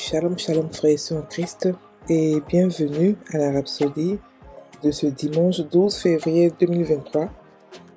Shalom, shalom frères et sœurs en Christ et bienvenue à la Rhapsodie de ce dimanche 12 février 2023.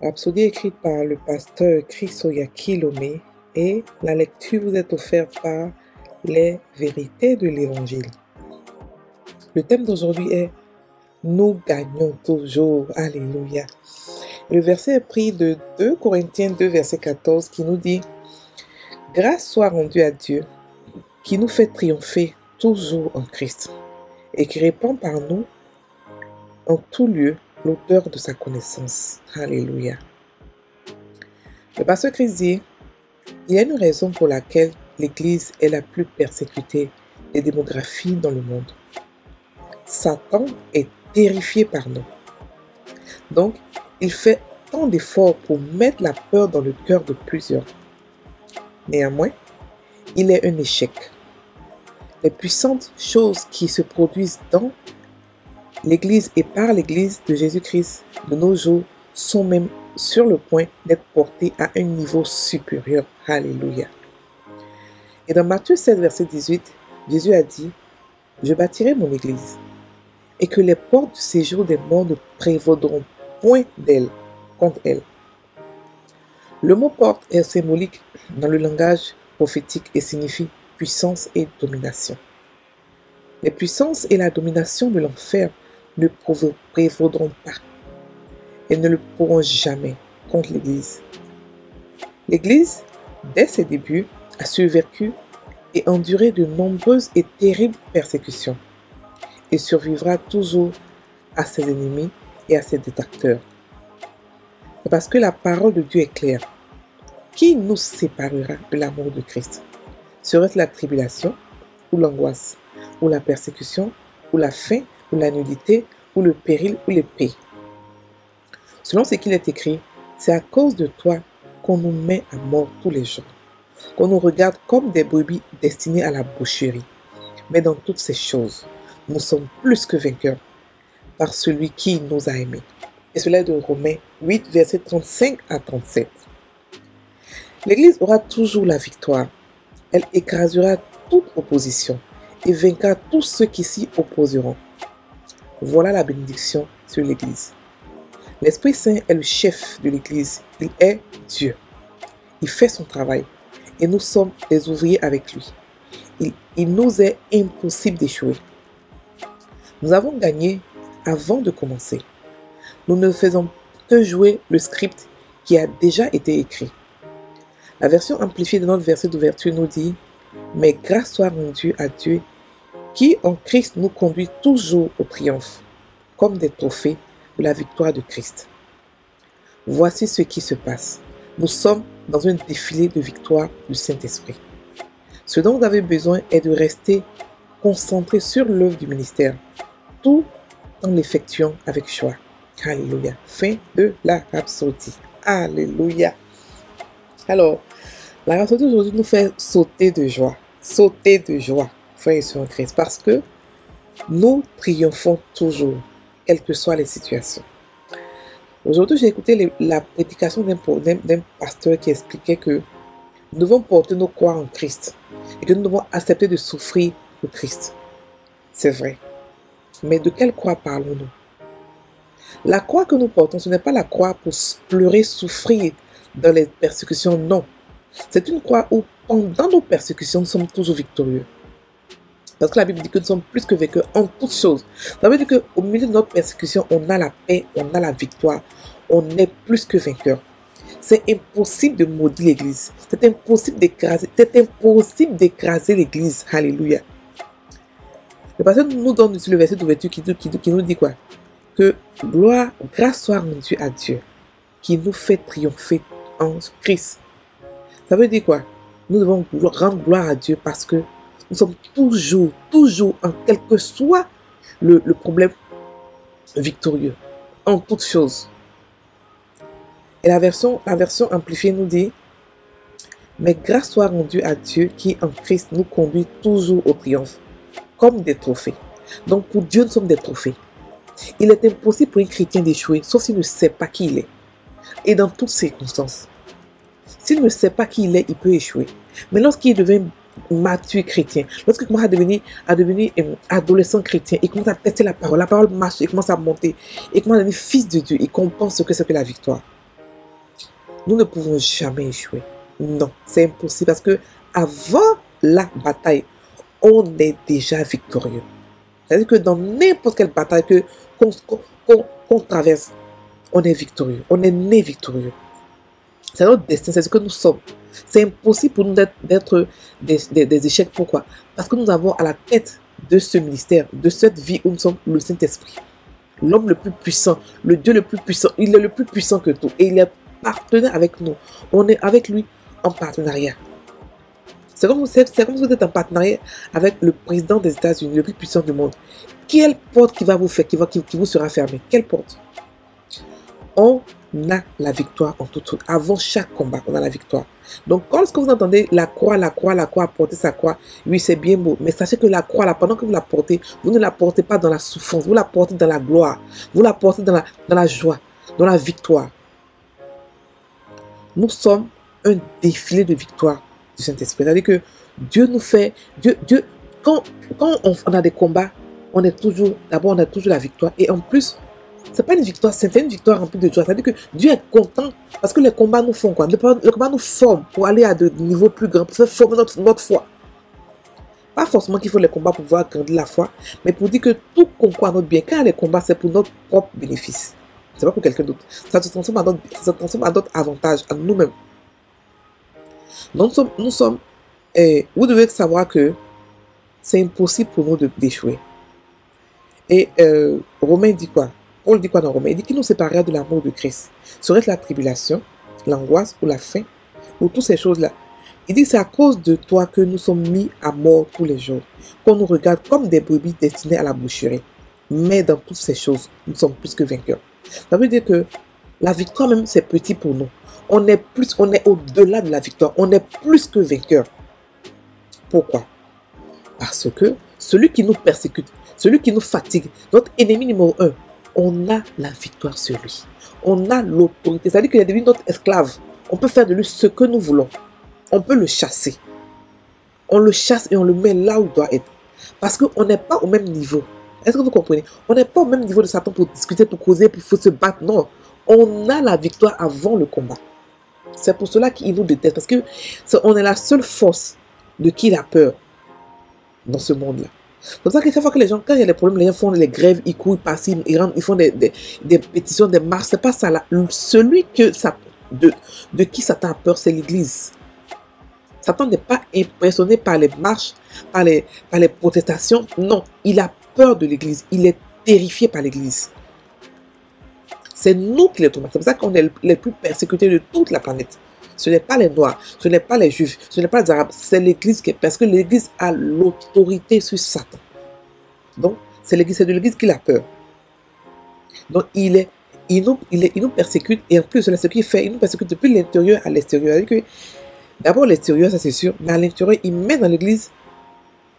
Rhapsodie écrite par le pasteur Chrysoyaki Lomé et la lecture vous est offerte par les vérités de l'Évangile. Le thème d'aujourd'hui est « Nous gagnons toujours ». Alléluia. Le verset est pris de 2 Corinthiens 2 verset 14 qui nous dit « Grâce soit rendue à Dieu qui nous fait triompher toujours en Christ et qui répand par nous en tout lieu l'odeur de sa connaissance. » Alléluia. Le pasteur Christ dit, il y a une raison pour laquelle l'Église est la plus persécutée des démographies dans le monde. Satan est terrifié par nous. Donc, il fait tant d'efforts pour mettre la peur dans le cœur de plusieurs. Néanmoins, il est un échec. Les puissantes choses qui se produisent dans l'Église et par l'Église de Jésus-Christ de nos jours sont même sur le point d'être portées à un niveau supérieur. Alléluia. Et dans Matthieu 7, verset 18, Jésus a dit « Je bâtirai mon Église et que les portes du séjour des morts ne prévaudront point d'elle contre elle. » Le mot porte est symbolique dans le langage prophétique et signifie puissance et domination. Les puissances et la domination de l'enfer ne prévaudront pas et ne le pourront jamais contre l'Église. L'Église, dès ses débuts, a survécu et enduré de nombreuses et terribles persécutions et survivra toujours à ses ennemis et à ses détracteurs. Parce que la parole de Dieu est claire. Qui nous séparera de l'amour de Christ? Serait-ce la tribulation, ou l'angoisse, ou la persécution, ou la faim, ou la nudité, ou le péril, ou l'épée? Selon ce qu'il est écrit, c'est à cause de toi qu'on nous met à mort tous les jours, qu'on nous regarde comme des brebis destinées à la boucherie. Mais dans toutes ces choses, nous sommes plus que vainqueurs par celui qui nous a aimés. Et cela est de Romains 8, versets 35 à 37. L'Église aura toujours la victoire. Elle écrasera toute opposition et vaincra tous ceux qui s'y opposeront. Voilà la bénédiction sur l'Église. L'Esprit Saint est le chef de l'Église. Il est Dieu. Il fait son travail et nous sommes des ouvriers avec lui. Il nous est impossible d'échouer. Nous avons gagné avant de commencer. Nous ne faisons que jouer le script qui a déjà été écrit. La version amplifiée de notre verset d'ouverture nous dit « Mais grâce soit rendue à Dieu qui en Christ nous conduit toujours au triomphe, comme des trophées de la victoire de Christ. » Voici ce qui se passe. Nous sommes dans un défilé de victoire du Saint-Esprit. Ce dont vous avez besoin est de rester concentré sur l'œuvre du ministère, tout en l'effectuant avec joie. Alléluia. Fin de la Rhapsodie. Alléluia. Alors, la Rhapsodie aujourd'hui nous fait sauter de joie, frères et sœurs en Christ, parce que nous triomphons toujours, quelles que soient les situations. Aujourd'hui, j'ai écouté la prédication d'un pasteur qui expliquait que nous devons porter nos croix en Christ et que nous devons accepter de souffrir pour Christ. C'est vrai. Mais de quelle croix parlons-nous? La croix que nous portons, ce n'est pas la croix pour pleurer, souffrir dans les persécutions, non. C'est une croix où, pendant nos persécutions, nous sommes toujours victorieux. Parce que la Bible dit que nous sommes plus que vainqueurs en toutes choses. Ça veut dire qu'au milieu de notre persécution, on a la paix, on a la victoire, on est plus que vainqueurs. C'est impossible de maudire l'Église. C'est impossible d'écraser l'Église. Alléluia. Le pasteur nous donne sur le verset d'ouverture qui nous dit quoi? Que grâce soit rendue à Dieu qui nous fait triompher en Christ. Ça veut dire quoi? Nous devons rendre gloire à Dieu parce que nous sommes toujours, en quel que soit le problème, victorieux en toutes choses. Et la version amplifiée nous dit « Mais grâce soit rendue à Dieu qui en Christ nous conduit toujours au triomphe, comme des trophées. » Donc pour Dieu, nous sommes des trophées. Il est impossible pour un chrétien d'échouer, sauf s'il ne sait pas qui il est. Et dans toutes circonstances. S'il ne sait pas qui il est, il peut échouer. Mais lorsqu'il devient mature chrétien, lorsqu'il commence à devenir adolescent chrétien, il commence à tester la parole marche, il commence à monter, il commence à devenir fils de Dieu, il comprend ce que c'est que la victoire. Nous ne pouvons jamais échouer. Non, c'est impossible parce que avant la bataille, on est déjà victorieux. C'est-à-dire que dans n'importe quelle bataille qu'on traverse, on est victorieux. On est né victorieux. C'est notre destin, c'est ce que nous sommes. C'est impossible pour nous d'être des échecs. Pourquoi? Parce que nous avons à la tête de ce ministère, de cette vie où nous sommes, le Saint-Esprit. L'homme le plus puissant, le Dieu le plus puissant, il est le plus puissant que tout. Et il est partenaire avec nous. On est avec lui en partenariat. C'est comme si vous êtes en partenariat avec le président des États-Unis, le plus puissant du monde. Quelle porte qui va vous faire, qui vous sera fermée? Quelle porte? On a la victoire en tout truc. Avant chaque combat, on a la victoire. Donc, lorsque vous entendez la croix, porter sa croix, oui, c'est bien beau. Mais sachez que la croix, là, pendant que vous la portez, vous ne la portez pas dans la souffrance. Vous la portez dans la gloire. Vous la portez dans la joie, dans la victoire. Nous sommes un défilé de victoire du Saint-Esprit. C'est-à-dire que Dieu nous fait... Quand on a des combats, d'abord, on a toujours la victoire. Et en plus, c'est pas une victoire, c'est une victoire remplie de joie. C'est-à-dire que Dieu est content parce que les combats nous font quoi? Les combats nous forment pour aller à de niveaux plus grands, pour faire former notre foi. Pas forcément qu'il faut les combats pour pouvoir grandir la foi, mais pour dire que tout concourt à notre bien. Quand les combats, c'est pour notre propre bénéfice. C'est pas pour quelqu'un d'autre. Ça se transforme à notre avantage, à nous-mêmes. Donc, vous devez savoir que c'est impossible pour nous d'échouer. Et Romain dit quoi? Paul dit quoi dans Romain? Il dit qu'il nous séparera de l'amour de Christ. Serait-ce la tribulation, l'angoisse ou la faim, ou toutes ces choses-là? Il dit que c'est à cause de toi que nous sommes mis à mort tous les jours, qu'on nous regarde comme des brebis destinées à la boucherie. Mais dans toutes ces choses, nous sommes plus que vainqueurs. Ça veut dire que la victoire même, c'est petit pour nous. On est au-delà de la victoire. On est plus que vainqueurs. Pourquoi? Parce que celui qui nous persécute, celui qui nous fatigue, notre ennemi numéro 1, on a la victoire sur lui. On a l'autorité. C'est-à-dire qu'il est devenu notre esclave. On peut faire de lui ce que nous voulons. On peut le chasser. On le chasse et on le met là où il doit être. Parce qu'on n'est pas au même niveau. Est-ce que vous comprenez? On n'est pas au même niveau de Satan pour discuter, pour causer, pour se battre. Non. On a la victoire avant le combat. C'est pour cela qu'il nous déteste. Parce qu'on est la seule force de qui il a peur dans ce monde-là. C'est pour ça que chaque fois que les gens, quand il y a des problèmes, les gens font les grèves, ils courent, ils passent, ils font des pétitions, des marches. C'est pas ça là. Celui de qui Satan a peur, c'est l'Église. Satan n'est pas impressionné par les marches, par les protestations. Non, il a peur de l'Église. Il est terrifié par l'Église. C'est nous qui les tournons. C'est pour ça qu'on est les plus persécutés de toute la planète. Ce n'est pas les Noirs, ce n'est pas les Juifs, ce n'est pas les Arabes, c'est l'Église parce que l'Église a l'autorité sur Satan. Donc, c'est de l'Église qu'il a peur. Donc, il nous persécute et en plus, ce qu'il fait, il nous persécute depuis l'intérieur à l'extérieur. D'abord, l'extérieur, ça c'est sûr, mais à l'intérieur, il met dans l'Église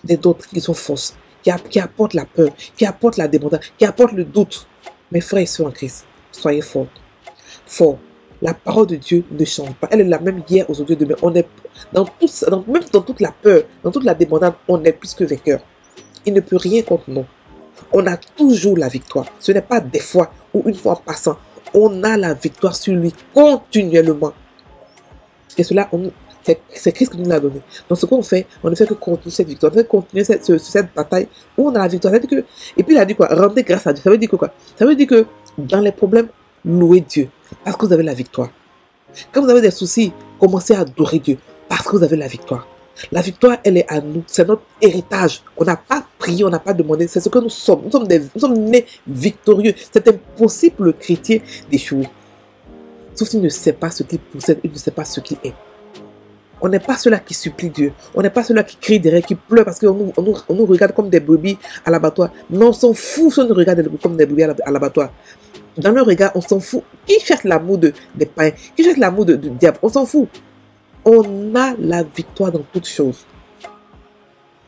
des doctrines qui sont fausses, qui apportent la peur, qui apportent la débandade, qui apportent le doute. Mes frères et sœurs en Christ, soyez forts. Forts. La parole de Dieu ne change pas. Elle est la même hier, aujourd'hui, demain. On est même dans toute la peur, dans toute la débandade, on est plus que vainqueur. Il ne peut rien contre nous. On a toujours la victoire. Ce n'est pas des fois ou une fois en passant. On a la victoire sur lui continuellement. Et cela, c'est Christ qui nous l'a donné. Donc ce qu'on fait, on ne fait que continuer cette victoire. On fait continuer cette bataille où on a la victoire. Et puis il a dit quoi? Rendez grâce à Dieu. Ça veut dire quoi? Ça veut dire que dans les problèmes, louez Dieu. Parce que vous avez la victoire. Quand vous avez des soucis, commencez à adorer Dieu. Parce que vous avez la victoire. La victoire, elle est à nous. C'est notre héritage. On n'a pas prié, on n'a pas demandé. C'est ce que nous sommes. Nous sommes nés victorieux. C'est impossible pour le chrétien d'échouer. Sauf s'il ne sait pas ce qu'il possède, il ne sait pas ce qu'il est. On n'est pas ceux-là qui supplient Dieu. On n'est pas ceux-là qui crient derrière, qui pleurent parce qu'on nous regarde comme des brebis à l'abattoir. Non, on s'en fout si on nous regarde comme des brebis à l'abattoir. Dans le regard, on s'en fout. Qui cherche l'amour des païens? Qui cherche l'amour du diable? On s'en fout. On a la victoire dans toutes choses.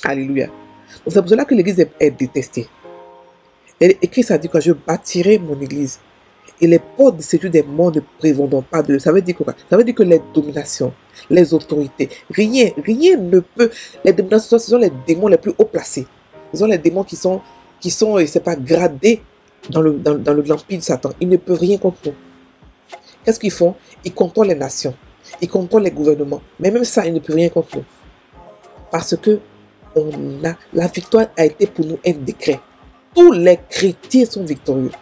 Alléluia. Donc c'est pour cela que l'église est détestée. Et Christ a dit quoi? Je bâtirai mon église. Et les portes du séjour des morts ne prévaudront pas d'eux. Ça veut dire quoi? Ça veut dire que les dominations, les autorités, rien ne peut. Les dominations, ce sont les démons les plus haut placés. Ce sont les démons qui sont c'est pas, gradés dans l'empire de Satan. Ils ne peuvent rien contre nous. Qu'est-ce qu'ils font? Ils contrôlent les nations. Ils contrôlent les gouvernements. Mais même ça, ils ne peuvent rien contre nous. Parce que la victoire a été pour nous un décret. Tous les chrétiens sont victorieux.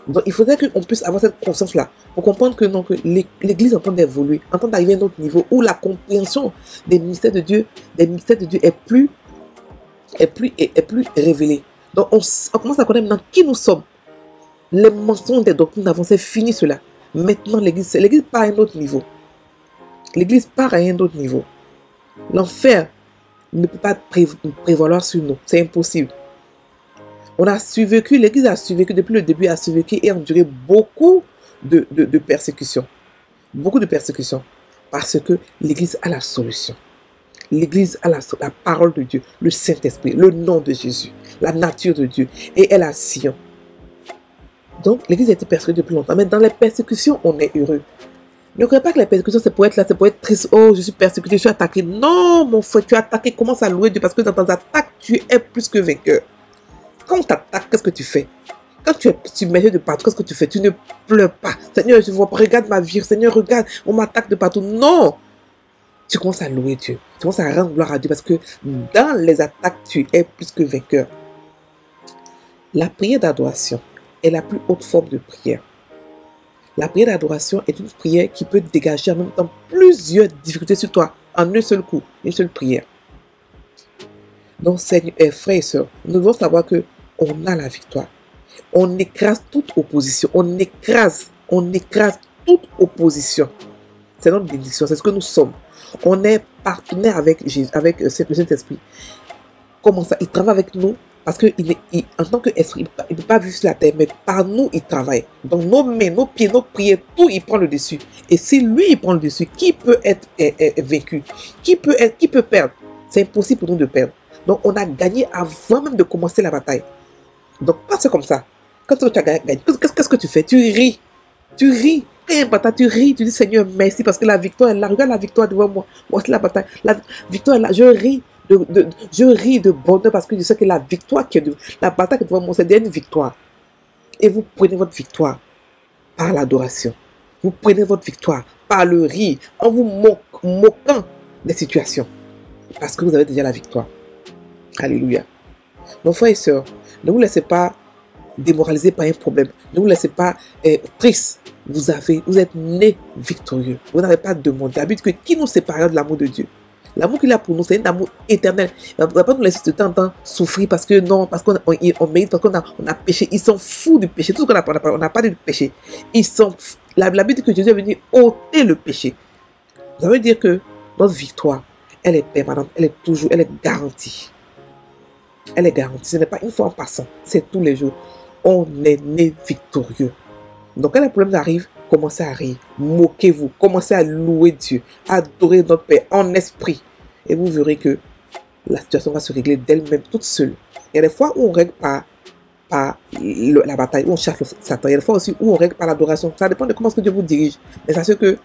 Donc, il faudrait qu'on puisse avoir cette conscience-là pour comprendre que, non, que l'Église est en train d'évoluer, en train d'arriver à un autre niveau où la compréhension des mystères de Dieu est plus révélée. Donc, on commence à connaître maintenant qui nous sommes. Les mensonges des doctrines d'avant, c'est fini cela. Maintenant, l'Église part à un autre niveau. L'Église part à un autre niveau. L'enfer ne peut pas prévaloir sur nous. C'est impossible. On a survécu, l'Église a survécu, depuis le début, a survécu et enduré beaucoup de persécutions. Beaucoup de persécutions. Parce que l'Église a la solution. L'Église a la parole de Dieu, le Saint-Esprit, le nom de Jésus, la nature de Dieu. Et elle a Sion. Donc, l'Église a été persécutée depuis longtemps. Mais dans les persécutions, on est heureux. Ne croyez pas que les persécutions, c'est pour être là, c'est pour être triste. Oh, je suis persécuté, je suis attaqué. Non, mon frère, tu es attaqué. Commence à louer Dieu parce que dans tes attaques, tu es plus que vainqueur. Quand on t'attaque, qu'est-ce que tu fais? Quand tu es submergé de partout, qu'est-ce que tu fais? Tu ne pleures pas. Seigneur, je vois, regarde ma vie. Seigneur, regarde, on m'attaque de partout. Non! Tu commences à louer Dieu. Tu commences à rendre gloire à Dieu parce que dans les attaques, tu es plus que vainqueur. La prière d'adoration est la plus haute forme de prière. La prière d'adoration est une prière qui peut dégager en même temps plusieurs difficultés sur toi en un seul coup, une seule prière. Donc, frères et sœurs, nous devons savoir que on a la victoire. On écrase toute opposition. On écrase toute opposition. C'est notre bénédiction, c'est ce que nous sommes. On est partenaire avec Jésus, avec le Saint-Esprit. Comment ça? Il travaille avec nous parce que en tant qu'esprit, il ne peut pas vivre sur la terre, mais par nous, il travaille. Donc nos mains, nos pieds, nos prières, tout, il prend le dessus. Et si lui, il prend le dessus, qui peut être vaincu? Qui peut perdre? C'est impossible pour nous de perdre. Donc on a gagné avant même de commencer la bataille. Donc passe comme ça. Quand tu as gagné, qu'est-ce que tu fais? Tu ris. Tu ris. Tu ris, tu dis Seigneur merci parce que la victoire est là. Regarde la victoire devant moi. Moi c'est la bataille. La victoire est là. Je ris. Je ris de bonheur parce que je sais que la victoire qui est la bataille qui est devant moi, c'est une victoire. Et vous prenez votre victoire par l'adoration. Vous prenez votre victoire par le rire, en vous moquant des situations. Parce que vous avez déjà la victoire. Alléluia. Nos frères et sœurs, ne vous laissez pas démoraliser par un problème. Ne vous laissez pas triste. Vous êtes né victorieux. Vous n'avez pas demandé. La Bible dit que qui nous séparera de l'amour de Dieu? L'amour qu'il a pour nous, c'est un amour éternel. Il ne va pas nous laisser de temps en temps souffrir parce que non, parce qu'on mérite, parce qu'on a péché. Ils sont fous du péché. Tout ce qu'on a, on n'a pas de péché. La Bible dit que Jésus est venu ôter le péché. Ça veut dire que notre victoire, elle est permanente, elle est garantie. Elle est garantie. Ce n'est pas une fois en passant, c'est tous les jours. On est né victorieux. Donc quand les problèmes arrivent, commencez à rire, moquez-vous, commencez à louer Dieu, adorer notre Père en esprit. Et vous verrez que la situation va se régler d'elle-même, toute seule. Il y a des fois où on règle par la bataille, où on cherche le Satan. Il y a des fois aussi où on règle par l'adoration. Ça dépend de comment est-ce que Dieu vous dirige. Mais sachez que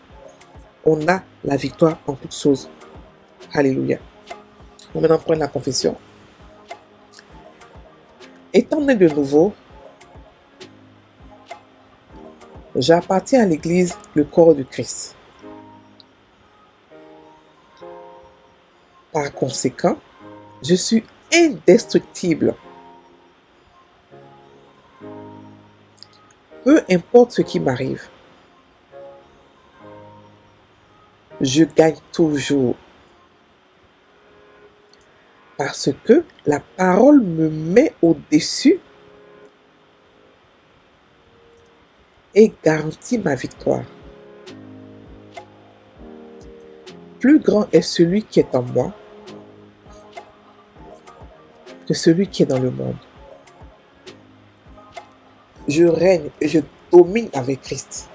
on a la victoire en toutes choses. Alléluia. On va maintenant prendre la confession. Étant né de nouveau, j'appartiens à l'Église, le corps de Christ. Par conséquent, je suis indestructible. Peu importe ce qui m'arrive, je gagne toujours. Parce que la parole me met au-dessus et garantit ma victoire. Plus grand est celui qui est en moi que celui qui est dans le monde. Je règne et je domine avec Christ.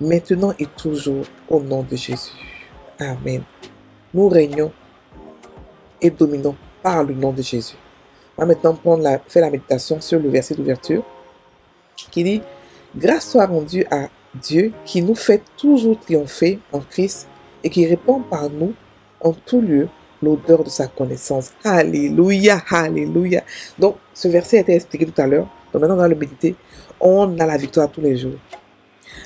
Maintenant et toujours au nom de Jésus. Amen. Nous régnons et dominons par le nom de Jésus. On va maintenant faire la méditation sur le verset d'ouverture. qui dit « Grâce soit rendue à Dieu qui nous fait toujours triompher en Christ et qui répand par nous en tout lieu l'odeur de sa connaissance. » Alléluia, alléluia. Donc, ce verset a été expliqué tout à l'heure. Donc maintenant, on va le méditer. On a la victoire tous les jours.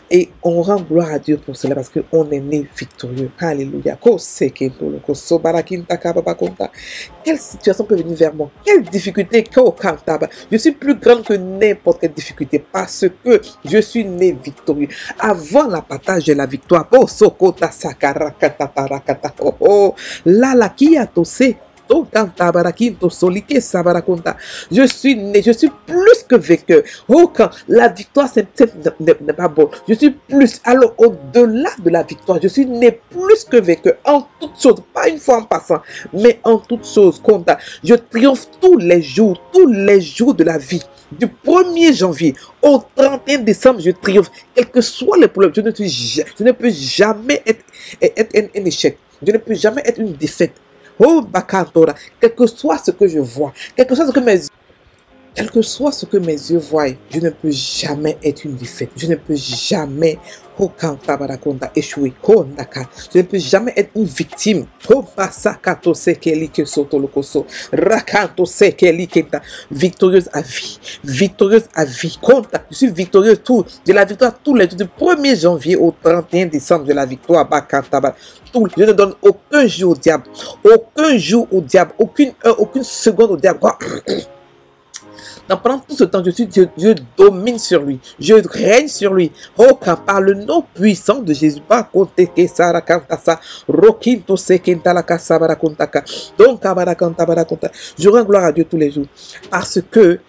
Et on rend gloire à Dieu pour cela parce qu'on est né victorieux. Alléluia. Quelle situation peut venir vers moi? Quelle difficulté? Je suis plus grande que n'importe quelle difficulté parce que je suis né victorieux. Avant la bataille, j'ai la victoire. Oh, sokota sakarakata tarakata. Oh, là, là, qui a tossé? Je suis né, je suis plus que vainqueur. Oh, quand la victoire n'est pas bonne, je suis plus. Alors, au-delà de la victoire, je suis né plus que vainqueur en toutes choses, pas une fois en passant, mais en toutes choses. Je triomphe tous les jours de la vie. Du 1er janvier au 31 décembre, je triomphe. Quels que soient les problèmes, je ne peux jamais être un échec. Je ne peux jamais être une défaite. Oh, Bakantora, quel que soit ce que je vois, quel que soit ce que mes yeux voient, je ne peux jamais être une défaite. Je ne peux jamais échouer. Je ne peux jamais être une victime. Victorieuse à vie. Victorieuse à vie. Je suis victorieuse tout. J'ai la victoire tous les jours. Du 1er janvier au 31 décembre, j'ai la victoire. Je ne donne aucun jour au diable. Aucun jour au diable. Aucune heure, aucune seconde au diable. Pendant tout ce temps, je domine sur lui. Je règne sur lui. Oh, par le nom puissant de Jésus. Je rends gloire à Dieu tous les jours. Parce que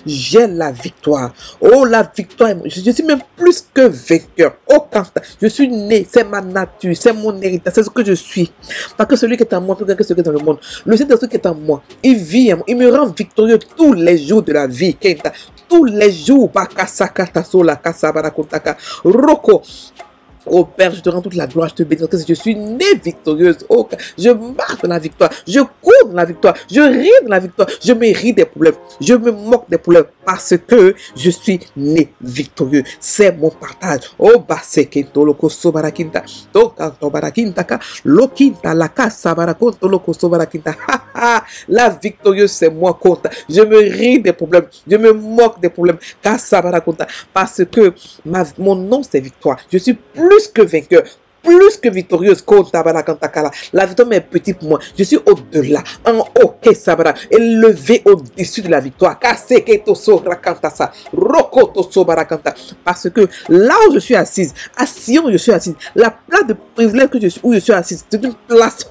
j'ai la victoire. Oh, la victoire. Je suis même plus que vainqueur. Oh, je suis né. C'est ma nature. C'est mon héritage. C'est ce que je suis. Parce que celui qui est en moi, plus grand que celui qui est dans le monde. Le Saint-Esprit qui est en moi, il vit en moi. Il me rend victorieux tous les jours de la vie. Tous les jours. Roko. Oh Père, je te rends toute la gloire, je te bénis, parce que je suis née victorieuse. Oh, je marche dans la victoire, je cours dans la victoire, je ris dans la victoire, je me ris des problèmes, je me moque des problèmes, parce que je suis né victorieux. C'est mon partage. Oh, basekento loko sobarakinta, tokanto barakintaka, lokinta laka sabarakonto loko sobarakinta. La victorieuse, c'est moi, compte. Je me ris des problèmes, je me moque des problèmes, parce que mon nom, c'est victoire. Je suis plus que vainqueur, plus que victorieuse. La victoire est petite pour moi. Je suis au-delà, en haut, élevé au-dessus de la victoire. Parce que là où je suis assise, à Sion où je suis assise, la place de privilège où je suis assise, c'est une place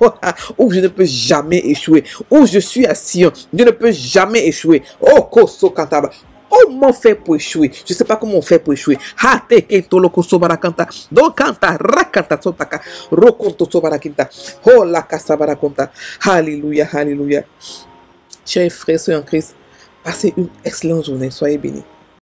où je ne peux jamais échouer. Où je suis à Sion, je ne peux jamais échouer. Oh, Koso Kantaba. Comment faire pour échouer? Je ne sais pas comment on fait pour échouer. Donc, kanta, rakanta, sotaka, rokonto sobarakinta. Oh, la kasabarakonta. Alléluia, alléluia. Chers frères, soyez en Christ. Passez une excellente journée. Soyez bénis.